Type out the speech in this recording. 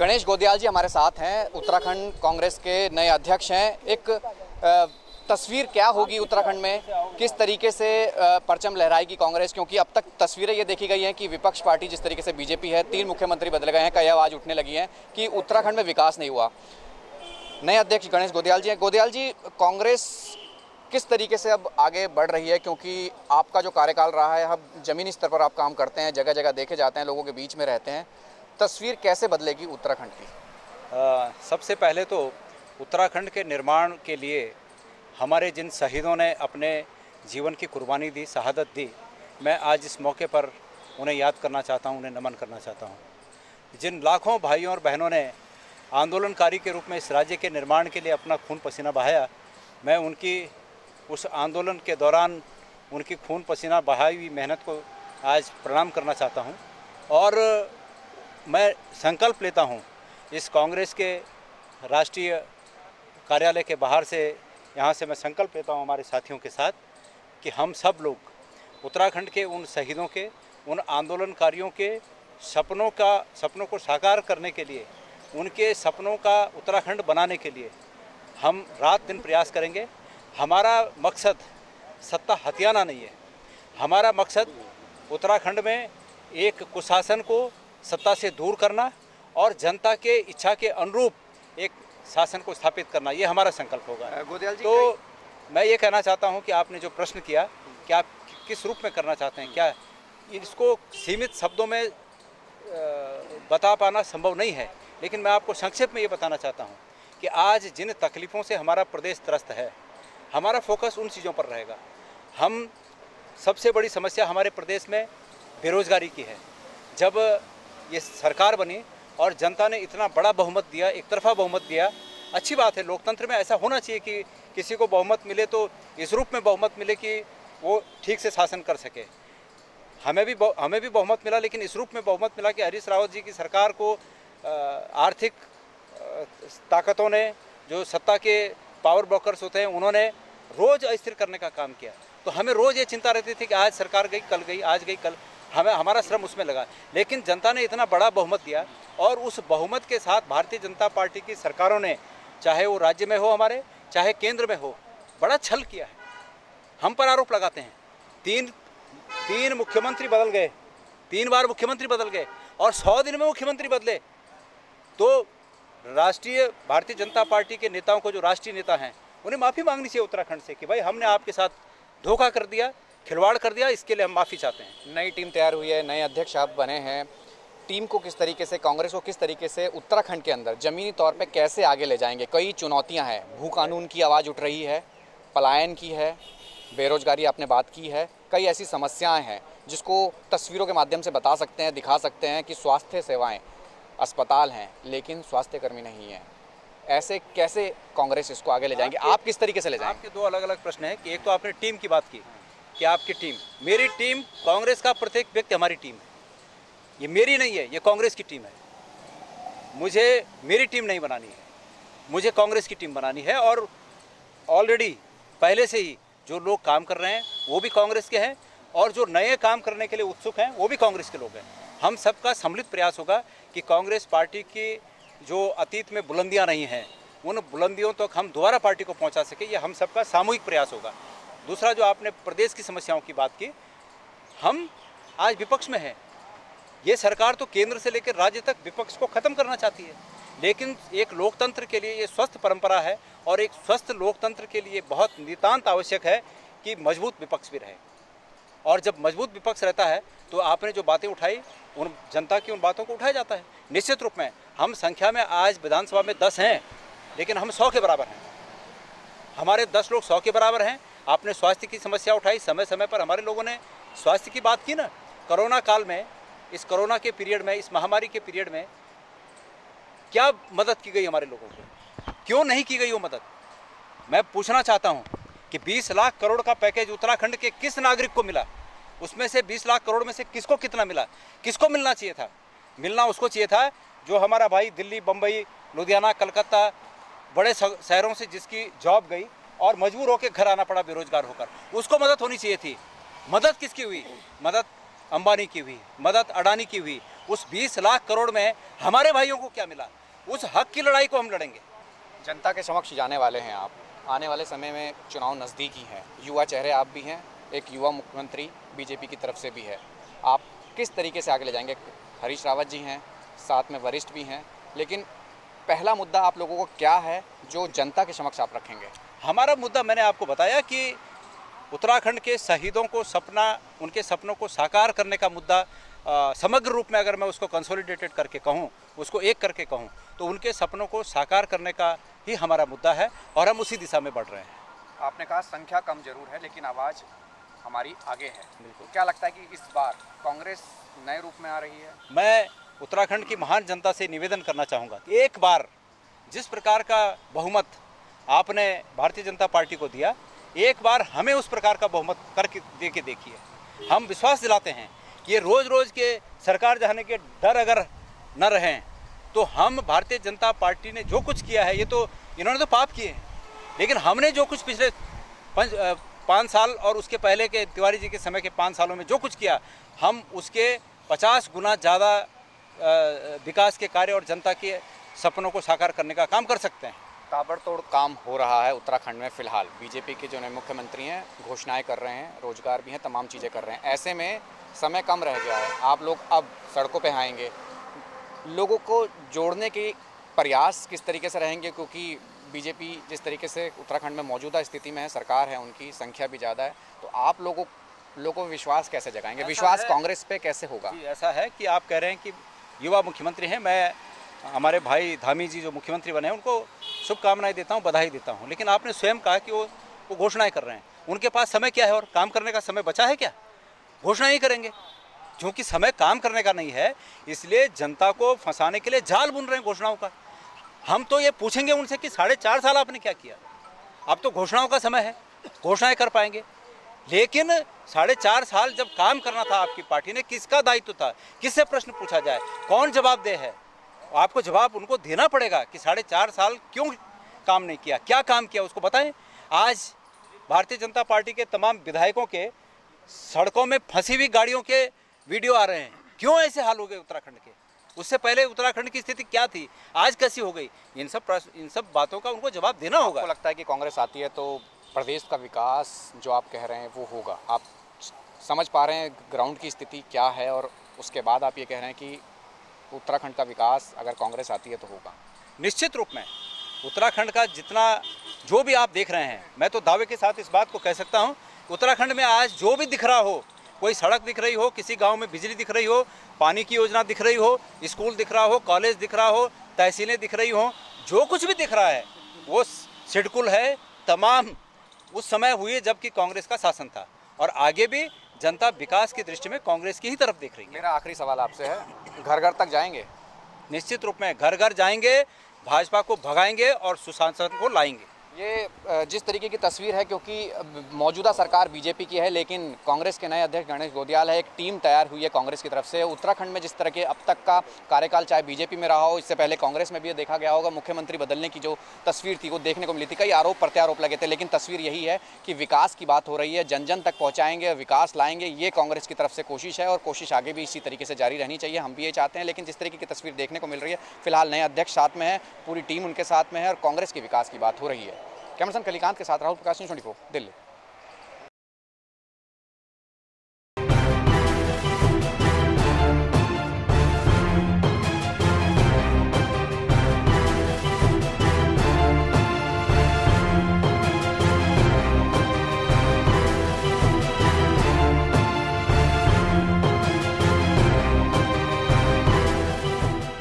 गणेश गोदियाल जी हमारे साथ हैं, उत्तराखंड कांग्रेस के नए अध्यक्ष हैं। एक तस्वीर क्या होगी उत्तराखंड में, किस तरीके से परचम लहराएगी कांग्रेस, क्योंकि अब तक तस्वीरें ये देखी गई हैं कि विपक्ष पार्टी जिस तरीके से बीजेपी है, 3 मुख्यमंत्री बदले गए हैं, कई आवाज़ उठने लगी हैं कि उत्तराखंड में विकास नहीं हुआ। नए अध्यक्ष गणेश गोदियाल जी हैं। गोदियाल जी, कांग्रेस किस तरीके से अब आगे बढ़ रही है, क्योंकि आपका जो कार्यकाल रहा है, अब जमीनी स्तर पर आप काम करते हैं, जगह जगह देखे जाते हैं, लोगों के बीच में रहते हैं, तस्वीर कैसे बदलेगी उत्तराखंड की? सबसे पहले तो उत्तराखंड के निर्माण के लिए हमारे जिन शहीदों ने अपने जीवन की कुर्बानी दी, शहादत दी, मैं आज इस मौके पर उन्हें याद करना चाहता हूं, उन्हें नमन करना चाहता हूं। जिन लाखों भाइयों और बहनों ने आंदोलनकारी के रूप में इस राज्य के निर्माण के लिए अपना खून पसीना बहाया, मैं उनकी उस आंदोलन के दौरान उनकी खून पसीना बहाई हुई मेहनत को आज प्रणाम करना चाहता हूं। और मैं संकल्प लेता हूं इस कांग्रेस के राष्ट्रीय कार्यालय के बाहर से, यहाँ से मैं संकल्प लेता हूं हमारे साथियों के साथ कि हम सब लोग उत्तराखंड के उन शहीदों के, उन आंदोलनकारियों के सपनों को साकार करने के लिए, उनके सपनों का उत्तराखंड बनाने के लिए हम रात दिन प्रयास करेंगे। हमारा मकसद सत्ता हथियाना नहीं है, हमारा मकसद उत्तराखंड में एक कुशासन को सत्ता से दूर करना और जनता के इच्छा के अनुरूप एक शासन को स्थापित करना, ये हमारा संकल्प होगा। गोदियाल जी, तो मैं ये कहना चाहता हूँ कि आपने जो प्रश्न किया कि आप किस रूप में करना चाहते हैं, क्या इसको सीमित शब्दों में बता पाना संभव नहीं है, लेकिन मैं आपको संक्षेप में ये बताना चाहता हूँ कि आज जिन तकलीफ़ों से हमारा प्रदेश त्रस्त है, हमारा फोकस उन चीज़ों पर रहेगा। हम सबसे बड़ी समस्या हमारे प्रदेश में बेरोजगारी की है। जब ये सरकार बनी और जनता ने इतना बड़ा बहुमत दिया, एक तरफा बहुमत दिया, अच्छी बात है, लोकतंत्र में ऐसा होना चाहिए कि किसी को बहुमत मिले तो इस रूप में बहुमत मिले कि वो ठीक से शासन कर सके। हमें भी बहुमत मिला, लेकिन इस रूप में बहुमत मिला कि हरीश रावत जी की सरकार को आर्थिक ताकतों ने, जो सत्ता के पावर ब्रोकर्स होते हैं, उन्होंने रोज़ अस्थिर करने का काम किया। तो हमें रोज़ ये चिंता रहती थी कि आज सरकार गई, कल गई, आज गई, कल, हमारा श्रम उसमें लगा। लेकिन जनता ने इतना बड़ा बहुमत दिया और उस बहुमत के साथ भारतीय जनता पार्टी की सरकारों ने, चाहे वो राज्य में हो हमारे, चाहे केंद्र में हो, बड़ा छल किया है। हम पर आरोप लगाते हैं, तीन मुख्यमंत्री बदल गए, 3 बार मुख्यमंत्री बदल गए और 100 दिन में मुख्यमंत्री बदले। तो राष्ट्रीय भारतीय जनता पार्टी के नेताओं को, जो राष्ट्रीय नेता हैं, उन्हें माफ़ी मांगनी चाहिए उत्तराखंड से कि भाई हमने आपके साथ धोखा कर दिया, खिलवाड़ कर दिया, इसके लिए हम माफ़ी चाहते हैं। नई टीम तैयार हुई है, नए अध्यक्ष आप बने हैं, टीम को किस तरीके से, कांग्रेस को किस तरीके से उत्तराखंड के अंदर ज़मीनी तौर पे कैसे आगे ले जाएंगे? कई चुनौतियां हैं, भू कानून की आवाज़ उठ रही है, पलायन की है, बेरोजगारी आपने बात की है, कई ऐसी समस्याएं हैं जिसको तस्वीरों के माध्यम से बता सकते हैं, दिखा सकते हैं कि स्वास्थ्य सेवाएं, अस्पताल हैं लेकिन स्वास्थ्य कर्मी नहीं है। ऐसे कैसे कांग्रेस इसको आगे ले जाएंगे, आप किस तरीके से ले जाएंगे? आपके 2 अलग अलग प्रश्न हैं कि एक तो आपने टीम की बात की कि आपकी टीम, मेरी टीम, कांग्रेस का प्रत्येक व्यक्ति हमारी टीम है। ये मेरी नहीं है, ये कांग्रेस की टीम है। मुझे मेरी टीम नहीं बनानी है, मुझे कांग्रेस की टीम बनानी है। और ऑलरेडी पहले से ही जो लोग काम कर रहे हैं वो भी कांग्रेस के हैं और जो नए काम करने के लिए उत्सुक हैं वो भी कांग्रेस के लोग हैं। हम सबका सम्मिलित प्रयास होगा कि कांग्रेस पार्टी की जो अतीत में बुलंदियां नहीं हैं, उन बुलंदियों तक हम दोबारा पार्टी को पहुंचा सके, ये हम सबका सामूहिक प्रयास होगा। दूसरा, जो आपने प्रदेश की समस्याओं की बात की, हम आज विपक्ष में हैं। ये सरकार तो केंद्र से लेकर राज्य तक विपक्ष को खत्म करना चाहती है, लेकिन एक लोकतंत्र के लिए ये स्वस्थ परंपरा है और एक स्वस्थ लोकतंत्र के लिए बहुत नितांत आवश्यक है कि मजबूत विपक्ष भी रहे। और जब मजबूत विपक्ष रहता है तो आपने जो बातें उठाई, उन जनता की उन बातों को उठाया जाता है। निश्चित रूप में हम संख्या में आज विधानसभा में 10 हैं, लेकिन हम 100 के बराबर हैं। हमारे 10 लोग 100 के बराबर हैं। आपने स्वास्थ्य की समस्या उठाई, समय समय पर हमारे लोगों ने स्वास्थ्य की बात की ना। कोरोना काल में, इस कोरोना के पीरियड में, इस महामारी के पीरियड में क्या मदद की गई हमारे लोगों को, क्यों नहीं की गई वो मदद? मैं पूछना चाहता हूँ कि 20 लाख करोड़ का पैकेज उत्तराखंड के किस नागरिक को मिला? उसमें से 20 लाख करोड़ में से किसको कितना मिला? किसको मिलना चाहिए था? मिलना उसको चाहिए था जो हमारा भाई दिल्ली, बम्बई, लुधियाना, कलकत्ता, बड़े शहरों से जिसकी जॉब गई और मजबूर होकर घर आना पड़ा बेरोजगार होकर, उसको मदद होनी चाहिए थी। मदद किसकी हुई? मदद अंबानी की हुई, मदद अडानी की हुई। उस 20 लाख करोड़ में हमारे भाइयों को क्या मिला, उस हक की लड़ाई को हम लड़ेंगे। जनता के समक्ष जाने वाले हैं आप, आने वाले समय में चुनाव नज़दीकी हैं, युवा चेहरे आप भी हैं, एक युवा मुख्यमंत्री बीजेपी की तरफ से भी है, आप किस तरीके से आगे ले जाएंगे? हरीश रावत जी हैं, साथ में वरिष्ठ भी हैं, लेकिन पहला मुद्दा आप लोगों को क्या है जो जनता के समक्ष आप रखेंगे? हमारा मुद्दा मैंने आपको बताया कि उत्तराखंड के शहीदों को उनके सपनों को साकार करने का मुद्दा समग्र रूप में अगर मैं उसको कंसोलिडेटेड करके कहूँ, उसको एक करके कहूँ, तो उनके सपनों को साकार करने का ही हमारा मुद्दा है और हम उसी दिशा में बढ़ रहे हैं। आपने कहा संख्या कम जरूर है लेकिन आवाज़ हमारी आगे है। बिल्कुल। क्या लगता है कि इस बार कांग्रेस नए रूप में आ रही है? मैं उत्तराखंड की महान जनता से निवेदन करना चाहूँगा कि एक बार जिस प्रकार का बहुमत आपने भारतीय जनता पार्टी को दिया, एक बार हमें उस प्रकार का बहुमत करके दे के देखिए। हम विश्वास दिलाते हैं कि ये रोज़ रोज़ के सरकार जाने के डर अगर न रहें तो हम भारतीय जनता पार्टी ने जो कुछ किया है, ये तो इन्होंने तो पाप किए हैं, लेकिन हमने जो कुछ पिछले 5 साल और उसके पहले के तिवारी जी के समय के 5 सालों में जो कुछ किया, हम उसके 50 गुना ज़्यादा विकास के कार्य और जनता के सपनों को साकार करने का काम कर सकते हैं। ताबड़तोड़ काम हो रहा है उत्तराखंड में फिलहाल। बीजेपी के जो नए मुख्यमंत्री हैं घोषणाएं कर रहे हैं, रोजगार भी हैं, तमाम चीज़ें कर रहे हैं। ऐसे में समय कम रह गया है, आप लोग अब सड़कों पे आएंगे, लोगों को जोड़ने के प्रयास किस तरीके से रहेंगे? क्योंकि बीजेपी जिस तरीके से उत्तराखंड में मौजूदा स्थिति में है, सरकार है, उनकी संख्या भी ज़्यादा है, तो आप लोगों को विश्वास कैसे जगाएंगे? विश्वास कांग्रेस पे कैसे होगा? ऐसा है कि आप कह रहे हैं कि युवा मुख्यमंत्री हैं, मैं हमारे भाई धामी जी जो मुख्यमंत्री बने हैं उनको शुभकामनाएं देता हूं, बधाई देता हूं, लेकिन आपने स्वयं कहा कि वो घोषणाएं कर रहे हैं। उनके पास समय क्या है और काम करने का समय बचा है क्या? घोषणा ही करेंगे। क्योंकि समय काम करने का नहीं है, इसलिए जनता को फंसाने के लिए जाल बुन रहे हैं घोषणाओं का। हम तो ये पूछेंगे उनसे कि 4.5 साल आपने क्या किया? अब तो घोषणाओं का समय है, घोषणाएं कर पाएंगे, लेकिन 4.5 साल जब काम करना था आपकी पार्टी ने, किसका दायित्व था? किससे प्रश्न पूछा जाए? कौन जवाबदेह है? आपको जवाब उनको देना पड़ेगा कि 4.5 साल क्यों काम नहीं किया, क्या काम किया, उसको बताएं। आज भारतीय जनता पार्टी के तमाम विधायकों के सड़कों में फंसी हुई गाड़ियों के वीडियो आ रहे हैं। क्यों ऐसे हाल हो गए उत्तराखंड के? उससे पहले उत्तराखंड की स्थिति क्या थी, आज कैसी हो गई? इन सब बातों का उनको जवाब देना होगा। आपको लगता है कि कांग्रेस आती है तो प्रदेश का विकास जो आप कह रहे हैं वो होगा? आप समझ पा रहे हैं ग्राउंड की स्थिति क्या है और उसके बाद आप ये कह रहे हैं कि उत्तराखंड का विकास अगर कांग्रेस आती है तो होगा? निश्चित रूप में उत्तराखंड का जितना जो भी आप देख रहे हैं, मैं तो दावे के साथ इस बात को कह सकता हूं, उत्तराखंड में आज जो भी दिख रहा हो, कोई सड़क दिख रही हो, किसी गांव में बिजली दिख रही हो, पानी की योजना दिख रही हो, स्कूल दिख रहा हो, कॉलेज दिख रहा हो, तहसीलें दिख रही हो, जो कुछ भी दिख रहा है वो सिडकुल है। तमाम उस समय हुई जबकि कांग्रेस का शासन था और आगे भी जनता विकास की दृष्टि में कांग्रेस की ही तरफ देख रही है। मेरा आखिरी सवाल आपसे है, घर घर तक जाएंगे? निश्चित रूप में घर घर जाएंगे, भाजपा को भगाएंगे और सुशासन को लाएंगे। ये जिस तरीके की तस्वीर है, क्योंकि मौजूदा सरकार बीजेपी की है लेकिन कांग्रेस के नए अध्यक्ष गणेश गोदियाल है, एक टीम तैयार हुई है कांग्रेस की तरफ से। उत्तराखंड में जिस तरह के अब तक का कार्यकाल चाहे बीजेपी में रहा हो, इससे पहले कांग्रेस में भी देखा गया होगा, मुख्यमंत्री बदलने की जो तस्वीर थी वो देखने को मिली थी, कई आरोप प्रत्यारोप लगे थे, लेकिन तस्वीर यही है कि विकास की बात हो रही है, जन जन तक पहुँचाएंगे, विकास लाएंगे, ये कांग्रेस की तरफ से कोशिश है और कोशिश आगे भी इसी तरीके से जारी रहनी चाहिए, हम भी ये चाहते हैं। लेकिन जिस तरीके की तस्वीर देखने को मिल रही है, फिलहाल नए अध्यक्ष साथ में है, पूरी टीम उनके साथ में है और कांग्रेस के विकास की बात हो रही है। कैमरामैन कलिकांत के साथ राहुल प्रकाश, न्यूज़ 24 दिल्ली।